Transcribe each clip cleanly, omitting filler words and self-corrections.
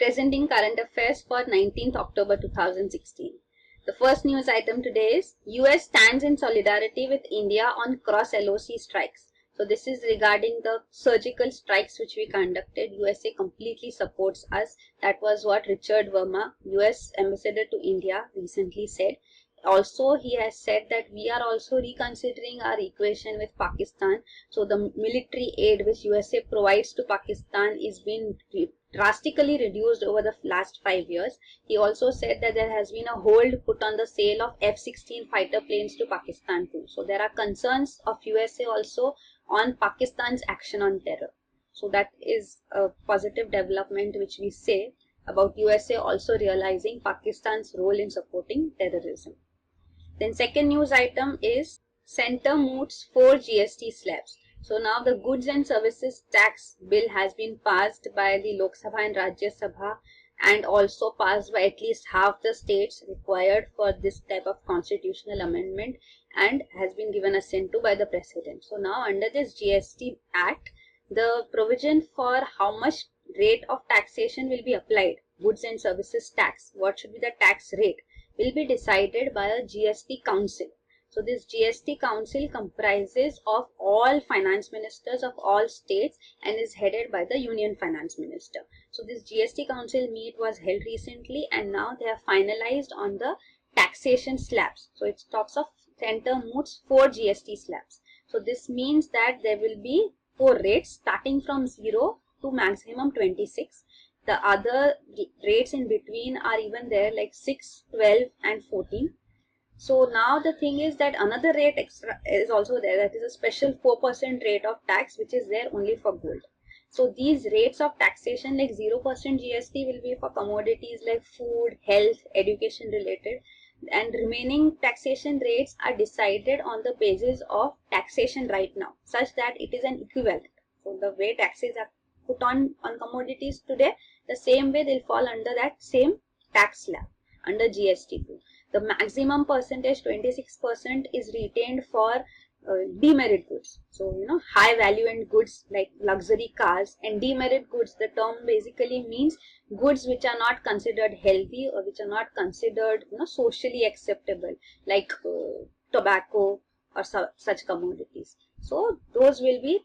presenting current affairs for 19th October 2016. The first news item today is US stands in solidarity with India on cross LOC strikes. So this is regarding the surgical strikes which we conducted. USA completely supports us. That was what Richard Verma, US ambassador to India, recently said. Also, he has said that we are also reconsidering our equation with Pakistan. So the military aid which USA provides to Pakistan is being drastically reduced over the last 5 years. He also said that there has been a hold put on the sale of F-16 fighter planes to Pakistan too. So there are concerns of USA also on Pakistan's action on terror. So that is a positive development which we say about USA also realizing Pakistan's role in supporting terrorism. Then second news item is Centre moots 4 GST slabs. So now the goods and services tax bill has been passed by the Lok Sabha and Rajya Sabha and also passed by at least half the states required for this type of constitutional amendment and has been given assent to by the president. So now under this GST Act, the provision for how much rate of taxation will be applied, goods and services tax, what should be the tax rate, will be decided by a GST council. So this GST council comprises of all finance ministers of all states and is headed by the union finance minister. So this GST council meet was held recently and now they have finalized on the taxation slabs. So it talks of Centre moots 4 GST slabs. So this means that there will be 4 rates starting from 0 to maximum 26. The other rates in between are even there like 6, 12 and 14. So now the thing is that another rate extra is also there, that is a special 4% rate of tax which is there only for gold. So these rates of taxation like 0% GST will be for commodities like food, health, education related, and remaining taxation rates are decided on the basis of taxation right now such that it is an equivalent. So the way taxes are put on commodities today, the same way they'll fall under that same tax slab under GST too. The maximum percentage 26% is retained for demerit goods. So high value and goods like luxury cars, and demerit goods, the term basically means goods which are not considered healthy or which are not considered socially acceptable like tobacco or such commodities. So those will be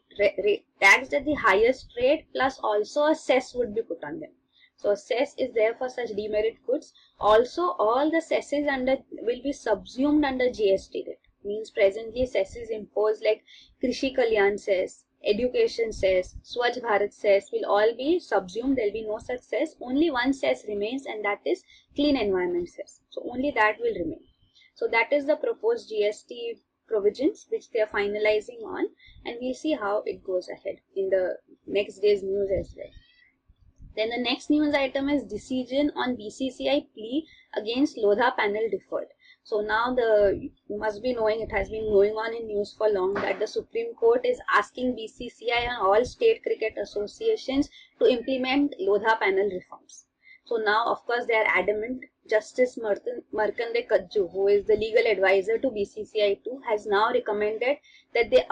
taxed at the highest rate, plus also a cess would be put on them. So cess is there for such demerit goods. Also all the cesses will be subsumed under GST rate. Means presently cesses imposed like Krishi Kalyan cess, education cess, Swachh Bharat cess will all be subsumed. There will be no such cess. Only one cess remains and that is clean environment cess. So only that will remain. So that is the proposed GST provisions which they are finalizing on, and we'll see how it goes ahead in the next day's news as well. Then the next news item is decision on BCCI plea against Lodha panel deferred. So now you must be knowing, it has been going on in news for long, that the Supreme Court is asking BCCI and all state cricket associations to implement Lodha panel reforms. So now of course they are adamant. Justice Markande Kajju, who is the legal advisor to BCCI too, has now recommended that they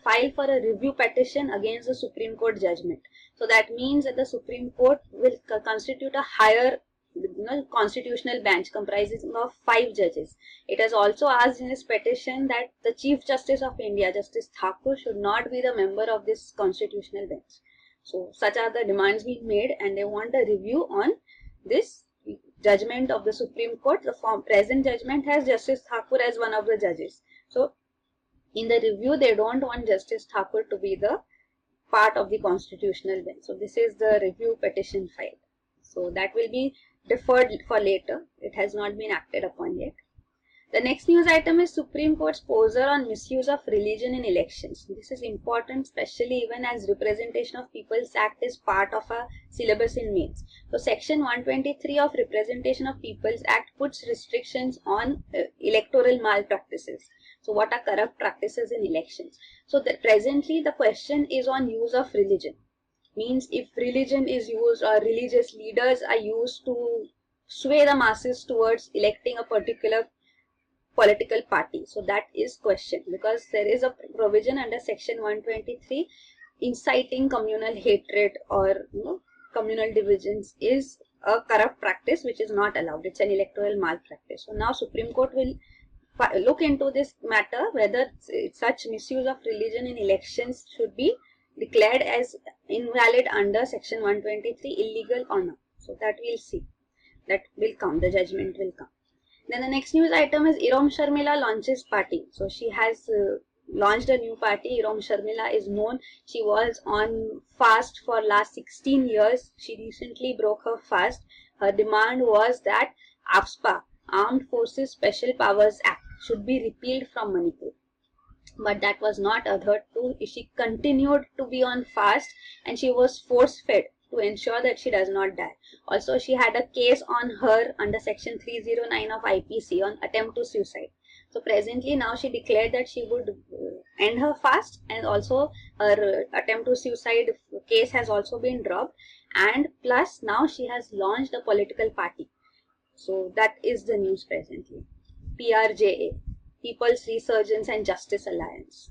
file for a review petition against the Supreme Court judgment. So that means that the Supreme Court will constitute a higher constitutional bench comprising of 5 judges. It has also asked in its petition that the Chief Justice of India, Justice Thakur, should not be the member of this constitutional bench. So such are the demands being made, and they want a review on this judgment of the Supreme Court. The present judgment has Justice Thakur as one of the judges. So in the review, they don't want Justice Thakur to be the part of the constitutional bench. So this is the review petition filed. So that will be deferred for later. It has not been acted upon yet. The next news item is Supreme Court's poser on misuse of religion in elections. This is important, especially even as Representation of People's Act is part of a syllabus in mains. So Section 123 of Representation of People's Act puts restrictions on electoral malpractices. So what are corrupt practices in elections? So presently the question is on use of religion. Means if religion is used or religious leaders are used to sway the masses towards electing a particular political party. So that is questioned because there is a provision under Section 123 inciting communal hatred or communal divisions is a corrupt practice which is not allowed. It's an electoral malpractice. So now Supreme Court will look into this matter, whether such misuse of religion in elections should be declared as invalid under section 123, illegal or not. So that we'll see. That will come, the judgment will come. Then the next news item is Irom Sharmila launches party. So she has launched a new party. Irom Sharmila is known. She was on fast for last 16 years. She recently broke her fast. Her demand was that AFSPA, Armed Forces Special Powers Act, should be repealed from Manipur. But that was not adhered to. She continued to be on fast and she was force fed to ensure that she does not die. Also, she had a case on her under section 309 of IPC on attempt to suicide. So presently now she declared that she would end her fast, and also her attempt to suicide case has also been dropped, and plus now she has launched a political party. So that is the news presently. PRJA, People's Resurgence and Justice Alliance.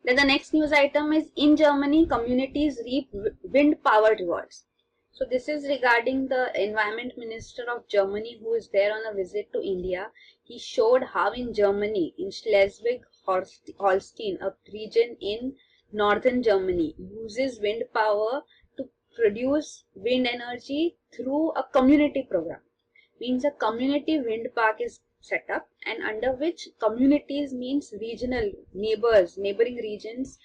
Then the next news item is in Germany, communities reap wind power rewards. So this is regarding the environment minister of Germany who is there on a visit to India. He showed how in Germany, in Schleswig-Holstein, a region in northern Germany, uses wind power to produce wind energy through a community program. Means a community wind park is set up, and under which communities means regional neighbors, neighboring regions,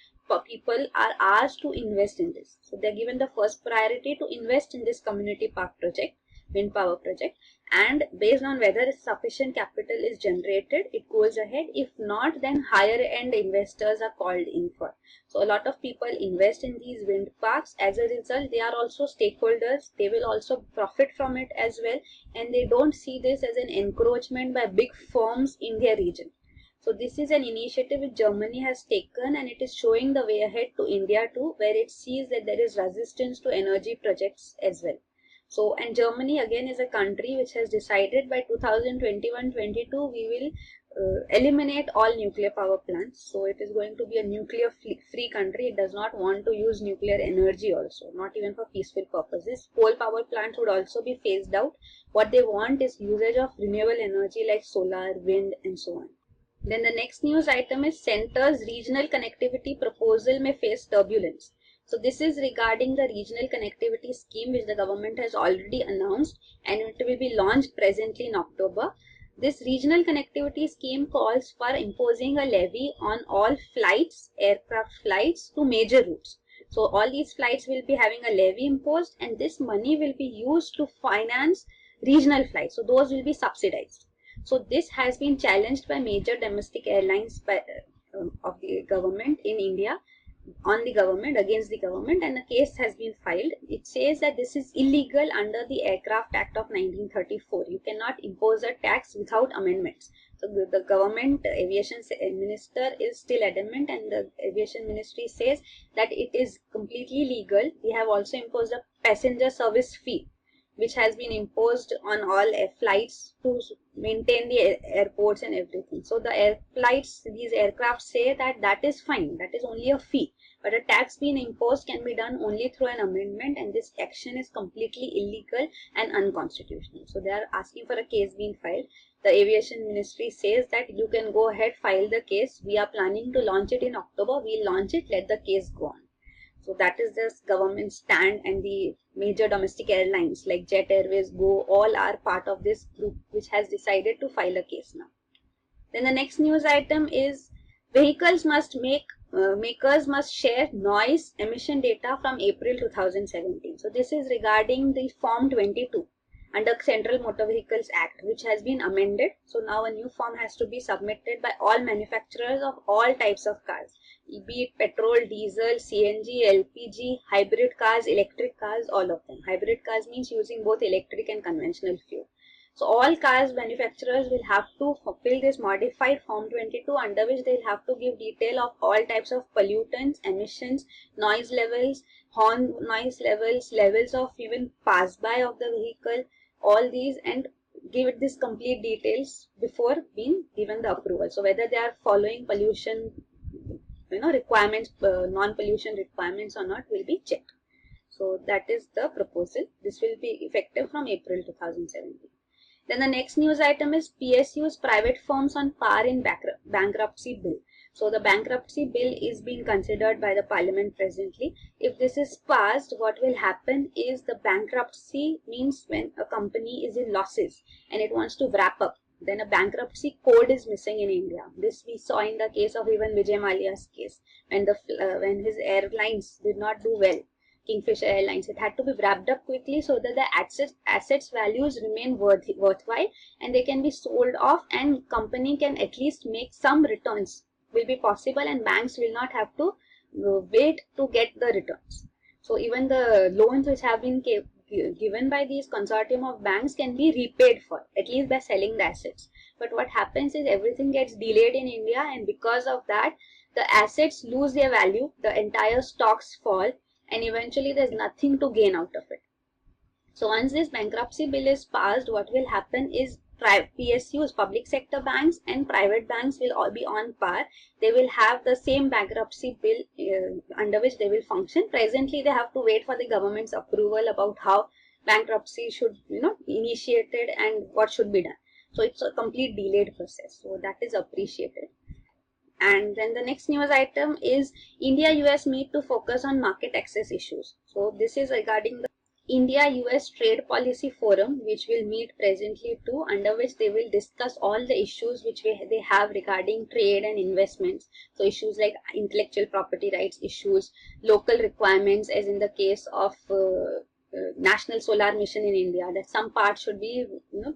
people are asked to invest in this. So they're given the first priority to invest in this community park project, wind power project, and based on whether sufficient capital is generated, it goes ahead. If not, then higher end investors are called in for. So a lot of people invest in these wind parks. As a result, they are also stakeholders. They will also profit from it as well, and they don't see this as an encroachment by big firms in their region. So this is an initiative which Germany has taken, and it is showing the way ahead to India too, where it sees that there is resistance to energy projects as well. So, and Germany again is a country which has decided by 2021-22 we will eliminate all nuclear power plants. So it is going to be a nuclear free country. It does not want to use nuclear energy also, not even for peaceful purposes. Coal power plants would also be phased out. What they want is usage of renewable energy like solar, wind and so on. Then the next news item is Centre's regional connectivity proposal may face turbulence. So this is regarding the regional connectivity scheme which the government has already announced, and it will be launched presently in October. This regional connectivity scheme calls for imposing a levy on all flights, aircraft flights to major routes. So all these flights will be having a levy imposed, and this money will be used to finance regional flights. So those will be subsidized. So this has been challenged by major domestic airlines of the government in India, on the government, against the government, and a case has been filed. It says that this is illegal under the Aircraft Act of 1934. You cannot impose a tax without amendments. So the government aviation minister is still adamant, and the aviation ministry says that it is completely legal. We have also imposed a passenger service fee, which has been imposed on all flights to maintain the airports and everything. So the air flights, these aircraft say that that is fine, that is only a fee. But a tax being imposed can be done only through an amendment, and this action is completely illegal and unconstitutional. So they are asking for a case being filed. The aviation ministry says that you can go ahead, file the case. We are planning to launch it in October. We'll launch it, let the case go on. So that is this government stand, and the major domestic airlines like Jet Airways, Go, all are part of this group which has decided to file a case now. Then the next news item is vehicles must makers must share noise emission data from April 2017. So this is regarding the Form 22 under Central Motor Vehicles Act, which has been amended. So now a new form has to be submitted by all manufacturers of all types of cars, be it petrol, diesel, CNG, LPG, hybrid cars, electric cars, all of them. Hybrid cars means using both electric and conventional fuel. So all cars manufacturers will have to fulfill this modified Form 22, under which they will have to give detail of all types of pollutants, emissions, noise levels, horn noise levels, levels of even pass-by of the vehicle, all these, and give it this complete details before being given the approval. So whether they are following pollution requirements, non-pollution requirements or not will be checked. So that is the proposal. This will be effective from April 2017. Then the next news item is PSU's private firms on par in bankruptcy bill. So the bankruptcy bill is being considered by the parliament presently. If this is passed, what will happen is the bankruptcy means when a company is in losses and it wants to wrap up, then a bankruptcy code is missing in India. This we saw in the case of even Vijay Mallya's case when his airlines did not do well. Kingfisher Airlines, it had to be wrapped up quickly so that the assets values remain worthwhile and they can be sold off and company can at least make some returns will be possible and banks will not have to wait to get the returns. So even the loans which have been given by these consortium of banks can be repaid for, at least by selling the assets. But what happens is everything gets delayed in India, and because of that the assets lose their value, the entire stocks fall, and eventually there's nothing to gain out of it. So once this bankruptcy bill is passed, what will happen is PSUs, public sector banks and private banks will all be on par. They will have the same bankruptcy bill under which they will function. Presently, they have to wait for the government's approval about how bankruptcy should, initiated and what should be done. So it's a complete delayed process. So that is appreciated. And then the next news item is India-US meet to focus on market access issues. So this is regarding the India-US Trade Policy Forum, which will meet presently too, under which they will discuss all the issues which they have regarding trade and investments. So issues like intellectual property rights issues, local requirements, as in the case of National Solar Mission in India, that some parts should be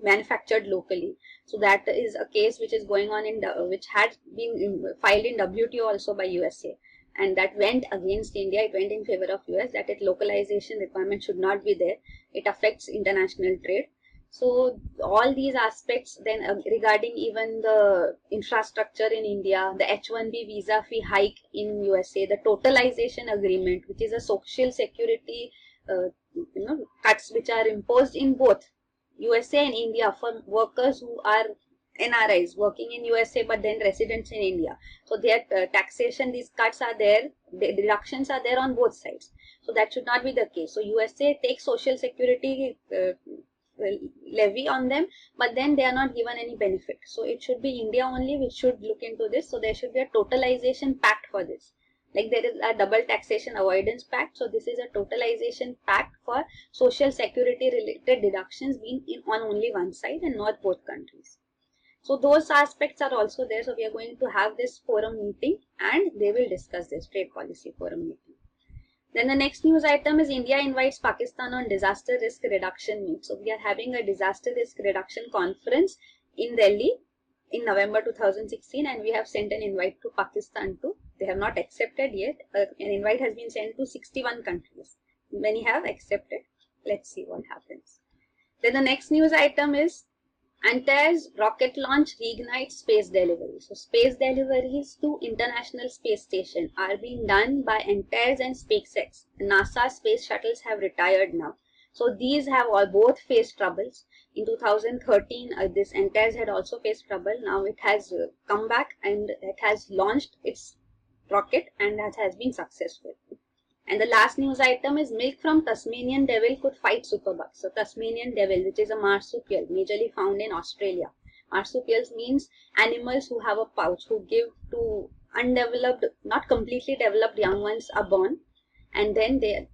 manufactured locally. So that is a case which is going on which had been filed in WTO also by USA, and that went against India. It went in favor of US, that its localization requirement should not be there. It affects international trade. So all these aspects, then regarding even the infrastructure in India, the H-1B visa fee hike in USA, the totalization agreement, which is a social security cuts which are imposed in both USA and India for workers who are NRIs working in USA but then residents in India. So their taxation, these cuts are there, the deductions are there on both sides. So that should not be the case. So USA takes social security levy on them, but then they are not given any benefit. So it should be India only which should look into this. So there should be a totalization pact for this. Like there is a double taxation avoidance pact. So this is a totalization pact for social security related deductions being on only one side and not both countries. So those aspects are also there. So we are going to have this forum meeting and they will discuss this trade policy forum meeting. Then the next news item is India invites Pakistan on disaster risk reduction meet. So we are having a disaster risk reduction conference in Delhi in November 2016, and we have sent an invite to Pakistan too. They have not accepted yet. An invite has been sent to 61 countries. Many have accepted. Let's see what happens. Then the next news item is Antares rocket launch reignites space delivery. So space deliveries to International Space Station are being done by Antares and SpaceX. NASA space shuttles have retired now. So these have both faced troubles. In 2013, this Antares had also faced trouble. Now it has come back and it has launched its rocket and that has been successful. And the last news item is milk from Tasmanian devil could fight superbugs. So Tasmanian devil, which is a marsupial majorly found in Australia. Marsupials means animals who have a pouch, who give to undeveloped, not completely developed young ones are born, and then they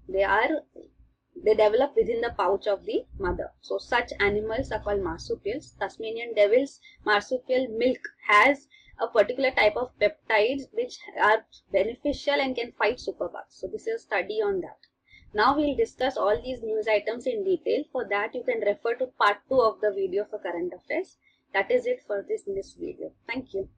develop within the pouch of the mother. So such animals are called marsupials. Tasmanian devil's marsupial milk has a particular type of peptides which are beneficial and can fight superbugs. So this is a study on that. Now we'll discuss all these news items in detail. For that you can refer to part 2 of the video for current affairs. That is it for this video. Thank you.